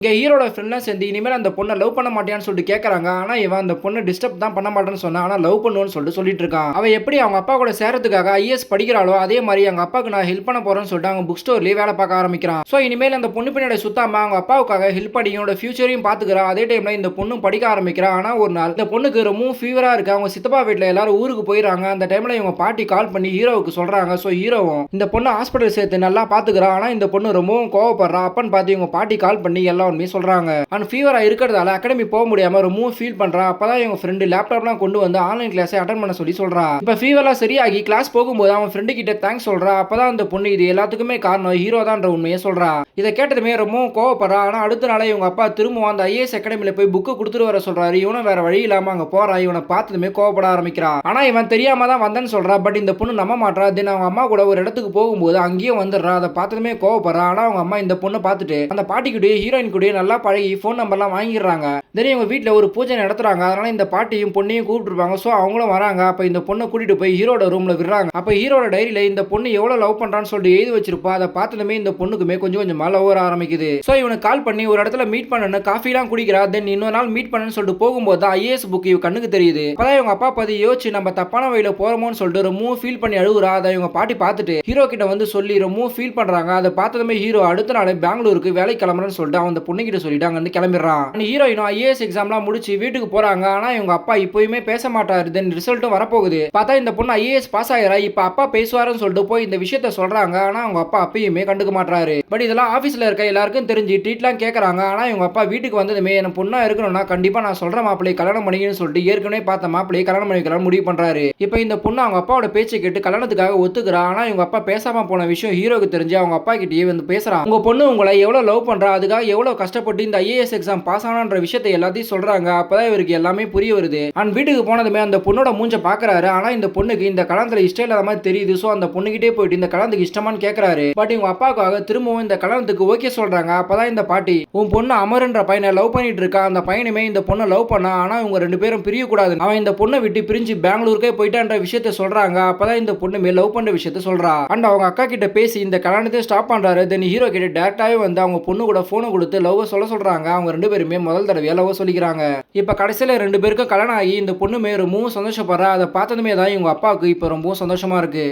இங்க ஹீரோட ஃப்ரெண்ட்லாம் சேர்ந்து இனிமேல் அந்த பொண்ண லவ் பண்ண மாட்டியான்னு சொல்லிட்டு கேட்கறாங்க. ஆனா இவன் அந்த பொண்ண டிஸ்டர்ப் தான் பண்ண மாட்டேன்னு சொன்னா, ஆனா லவ் பண்ணுவேன்னு சொல்லிட்டு இருக்கான். அவ எப்படி அவங்க அப்பா கூட சேர்றதுக்காக ஐஏஎஸ் படிக்கிறாளோ, அதே மாரி எங்க அப்பாவுக்கு நான் ஹெல்ப் பண்ண போறேன்னு சொல்லிட்டு அவங்க புக் ஸ்டோர்லயே வேலை பார்க்க ஆரம்பிக்கிறான். சோ இனிமேல் அந்த பொண்ணு பின்னாடி சுத்தாம அவங்க அப்பாவுக்காக ஹெல்ப் பண்ணி என்னோட ஃபியூச்சரையும் பாத்துக்கிறா. அதே டைம்ல இந்த பொண்ணும் படிக்க ஆரம்பிக்கிறா. ஆனா ஒரு நாள் இந்த பொண்ணுக்கு ரொம்ப ஃபீவரா இருக்கு. அவங்க சித்தப்பா வீட்ல எல்லாரும் ஊருக்கு போயிறாங்க. அந்த டைம்ல இவங்க பாட்டி கால் பண்ணி ஹீரோவுக்கு சொல்றாங்க. சோ ஹீரோவும் இந்த பொண்ணு ஹாஸ்பிடல் சேர்த்து நல்லா பாத்துக்கிறா. ஆனா இந்த பொண்ணு ரொம்பவும் கோவப்படுறா. அப்பன்னு பார்த்து இவங்க பாட்டி கால் பண்ணி எல்லா உண்மையும் சொல்றாங்க. அண்ட் ஃபீவரா இருக்கிறதால அகாடமி போக முடியாம ரொம்ப ஃபீல் பண்றா. அப்பதான் இவங்க ஃப்ரெண்டு லேப்டாப்லாம் கொண்டு வந்து ஆன்லைன் கிளாஸை அட்டெண்ட் பண்ண சொல்றா. இப்ப ஃபீவர்லாம் சரியாகி கிளாஸ் போகும்போது அவன் ஃப்ரெண்டு கிட்ட தேங்க்ஸ் சொல்றா. அப்பதான் அந்த பொண்ணு இது எல்லாத்துக்குமே காரணம் ஹீரோ தான்ற உண்மையை சொல்றா. இதை கேட்டதுமே ரொம்ப கோவப்படுறா. ஆனா அடுத்த நாளே இவங்க அப்பா திரும்ப அந்த ஐஏஎஸ் அகாடமில போய் புக்கு கொடுத்துட்டு வர சொல்றாரு. இவனும் வேற வழி இல்லாம அங்க போறா. இவனை பார்த்ததுமே கோவப்பட ஆரம்பிக்கிறா. ஆனா இவன் தெரியாம தான் வந்தேன்னு சொல்றா. பட் இந்த பொண்ணு நம்ப மாட்டா. தென் அவங்க அம்மா கூட ஒரு இடத்துக்கு போகும்போது அங்கேயும் வந்துடுறா. அதை பார்த்ததுமே கோவப்படுறா. ஆனா அவங்க அம்மா இந்த பொண்ணை பார்த்துட்டு அந்த பாட்டி கூடயே ஹீரோயின் கூடயே நல்லா பழகி ஃபோன் நம்பர்லாம் வாங்கிடுறாங்க. தென் இவங்க வீட்டில் ஒரு பூஜை நடத்துறாங்க. அதனால இந்த பாட்டியும் பொண்ணையும் கூப்பிட்டுருப்பாங்க. ஸோ அவங்களும் வராங்க. அப்போ இந்த பொண்ணை கூட்டிட்டு போய் ஹீரோட ரூம்ல விடுறாங்க. அப்போ ஹீரோட டைரியில இந்த பொண்ணு எவ்வளவு லவ் பண்றான்னு சொல்லிட்டு எழுதி வச்சிருப்பா. அதை பார்த்ததுமே இந்த பொண்ணுக்குமே கொஞ்சம் கொஞ்சமா லவ் வர ஆரம்பிக்குது. ஸோ இவனுக்கு கால் பண்ணி ஒரு இடத்துல மீட் பண்ணணும், காஃபிலாம் குடிக்கிறா. தென் இன்னொரு நாள் மீட் பண்ணு சொல்லிட்டு போகும்போது தான் ஐஏஎஸ் புக் இவ கண்ணுக்கு தெரியுது. அப்பதான் இவங்க அப்பா பத்தி யோசிச்சு நம்ம தப்பான வழியில போறோமோன்னு சொல்லிட்டு ரொம்ப ஃபீல் பண்ணி அழுகுறா. அதை இவங்க பாட்டி பார்த்துட்டு ஹீரோ கிட்ட வந்து சொல்லி ரொம்ப ஃபீல் பண்றாங்க. அதை பார்த்ததுமே ஹீரோ அடுத்த நாள் பெங்களூருக்கு வேலை கிளம்புறேன்னு சொல்லிட்டு அவன் அந்த பொண்ணு கிட்ட சொல்லிட்டு அங்க இருந்து கிளம்பிடுறான். ஹீரோயினும் ஐஏஎஸ் எக்ஸாம்லாம் முடிச்சு வீட்டுக்கு போறாங்க. ஆனா இவங்க அப்பா இப்பயுமே பேச மாட்டாரு. தென் ரிசல்ட்டும் வரப்போகுது. பார்த்தா இந்த பொண்ணு ஐஏஎஸ் பாஸ் ஆகிறா. இப்ப அப்பா பேசுவாருன்னு சொல்லிட்டு போய் இந்த விஷயத்த சொல்றாங்க. ஆனா அவங்க அப்பா அப்பயுமே கண்டுக்க மாட்டாரு. பட் இதெல்லாம் ஆபீஸ்ல இருக்க எல்லாருக்கும் தெரிஞ்சு ட்ரீட்லாம் கேட்கறாங்க. ஆனா இவங்க அப்பா வீட்டுக்கு வந்ததுமே என்ன பொண்ணா இருக்கணும்னா கண்டிப்பா நான் சொல்ற மாப்பிள்ளையை கல்யாணம் பண்ணிக்கணும்னு சொல்லிட்டு ஏற்கனவே பார்த்த மாப்பிள்ளையை கல்யாணம் பண்ணிக்கலாம் முடிவு பண்றாரு. இப்ப இந்த பொண்ணு அவங்க அப்பாவோட பேச்சை கேட்டு கல்யாணத்துக்காக ஒத்துக்கிறா. ஆனா இவங்க அப்பா பேசாம போன விஷயம் ஹீரோக்கு தெரிஞ்சு அவங்க அப்பா கிட்டயே வந்து பேசுறான். உங்க பொண்ணு உங்களை எவ்வளவு லவ் பண்றா, அதுக்காக எவ்வளவு கஷ்டப்பட்டு இந்த ஐஏஎஸ் எக்ஸாம் பாஸ் ஆனான்ற விஷயத்தை எல்லாத்தையும் சொல்றாங்க. அப்பதான் இவருக்கு எல்லாமே புரிய வருது. அண்ட் வீட்டுக்கு போனதுமே அந்த பொண்ணோட மூஞ்ச பாக்குறாரு. ஆனா இந்த பொண்ணுக்கு இந்த கல்யாணத்துல இஷ்டம் இல்லாத மாதிரி தெரியுது. சோ அந்த பொண்ணுகிட்டே போயிட்டு இந்த கல்யாணத்துக்கு இஷ்டமான்னு கேட்கறாரு. பட் இவங்க அப்பாவுக்காக திரும்பவும் இந்த கல்யாணத்துக்கு ஓகே சொல்றாங்க. அப்பதான் இந்த பாட்டி உன் பொண்ணு அமருன்ற பையனை லவ் பண்ணிட்டு இருக்கா. அந்த பையனுமே இந்த பொண்ணை லவ் பண்ணா. ஆனா இவங்க ரெண்டு பேரும் பிரிய கூடாது. அவன் இந்த பொண்ணை விட்டு பிரிஞ்சு பெங்களூருக்கே போயிட்டான்ற விஷயத்த சொல்றாங்க. அப்பதான் இந்த பொண்ணுமே லவ் பண்ற விஷயத்த சொல்றா. அண்ட் அவங்க அக்கா கிட்ட பேசி இந்த கல்யாணத்தை ஸ்டாப் பண்றாரு. தென் ஹீரோ கிட்ட டைரக்டாவே வந்து அவங்க பொண்ணு கூட போனை கொடுத்து லவ் சொல்றாங்க. அவங்க ரெண்டு பேருமே முதல் தடவையா லவ் சொல்லிக்கிறாங்க. இப்ப கடைசியில ரெண்டு பேருக்கும் கல்யாணம் ஆகி இந்த பொண்ணு ரொம்பவும் சந்தோஷப்படுறா. அதை பார்த்ததுமே தான் இவங்க அப்பாவுக்கு இப்ப ரொம்பவும் சந்தோஷமா இருக்கு.